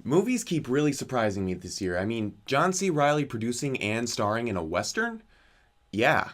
Movies keep really surprising me this year. I mean, John C. Reilly producing and starring in a Western? Yeah.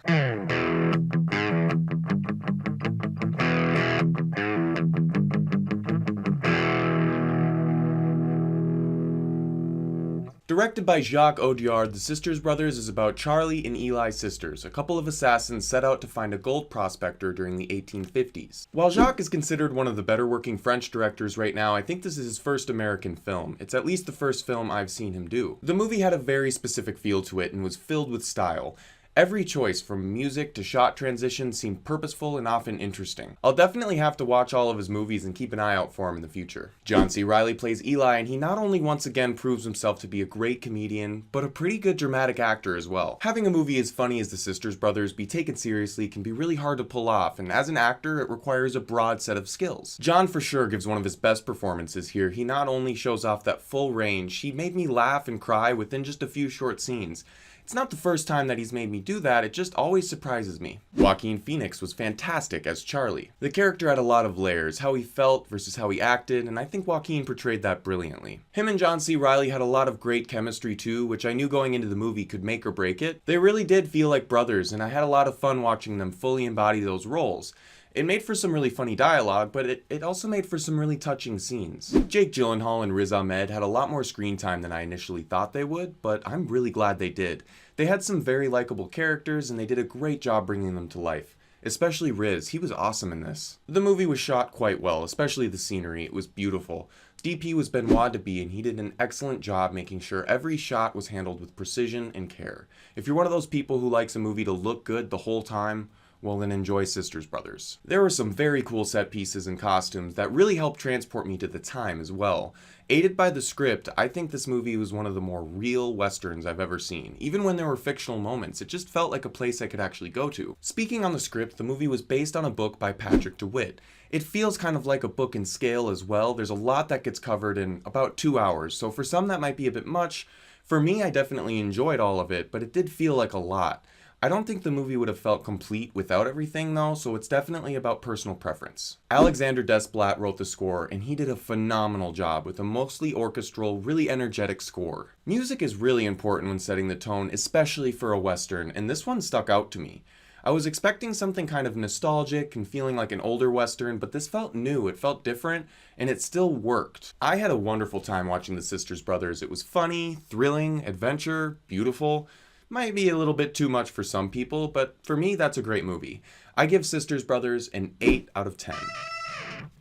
Directed by Jacques Audiard, The Sisters Brothers is about Charlie and Eli's sisters, a couple of assassins set out to find a gold prospector during the 1850s. While Jacques is considered one of the better working French directors right now, I think this is his first American film. It's at least the first film I've seen him do. The movie had a very specific feel to it and was filled with style. Every choice, from music to shot transitions, seemed purposeful and often interesting. I'll definitely have to watch all of his movies and keep an eye out for him in the future. John C. Reilly plays Eli, and he not only once again proves himself to be a great comedian, but a pretty good dramatic actor as well. Having a movie as funny as The Sisters Brothers be taken seriously can be really hard to pull off, and as an actor, it requires a broad set of skills. John for sure gives one of his best performances here. He not only shows off that full range, he made me laugh and cry within just a few short scenes. It's not the first time that he's made me do that, it just always surprises me. Joaquin Phoenix was fantastic as Charlie. The character had a lot of layers, how he felt versus how he acted, and I think Joaquin portrayed that brilliantly. Him and John C. Reilly had a lot of great chemistry too, which I knew going into the movie could make or break it. They really did feel like brothers, and I had a lot of fun watching them fully embody those roles. It made for some really funny dialogue, but it also made for some really touching scenes. Jake Gyllenhaal and Riz Ahmed had a lot more screen time than I initially thought they would, but I'm really glad they did. They had some very likable characters, and they did a great job bringing them to life. Especially Riz, he was awesome in this. The movie was shot quite well, especially the scenery, it was beautiful. DP was Benoit Debie, and he did an excellent job making sure every shot was handled with precision and care. If you're one of those people who likes a movie to look good the whole time, well then enjoy Sisters Brothers. There were some very cool set pieces and costumes that really helped transport me to the time as well. Aided by the script, I think this movie was one of the more real westerns I've ever seen. Even when there were fictional moments, it just felt like a place I could actually go to. Speaking on the script, the movie was based on a book by Patrick DeWitt. It feels kind of like a book in scale as well. There's a lot that gets covered in about 2 hours, so for some that might be a bit much. For me, I definitely enjoyed all of it, but it did feel like a lot. I don't think the movie would have felt complete without everything though, so it's definitely about personal preference. Alexander Desplat wrote the score, and he did a phenomenal job with a mostly orchestral, really energetic score. Music is really important when setting the tone, especially for a western, and this one stuck out to me. I was expecting something kind of nostalgic and feeling like an older western, but this felt new, it felt different, and it still worked. I had a wonderful time watching The Sisters Brothers. It was funny, thrilling, adventure, beautiful. Might be a little bit too much for some people, but for me, that's a great movie. I give Sisters Brothers an 8 out of 10.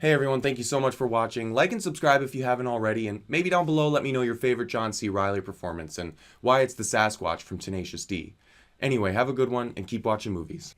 Hey everyone, thank you so much for watching. Like and subscribe if you haven't already, and maybe down below let me know your favorite John C. Reilly performance and why it's the Sasquatch from Tenacious D. Anyway, have a good one and keep watching movies.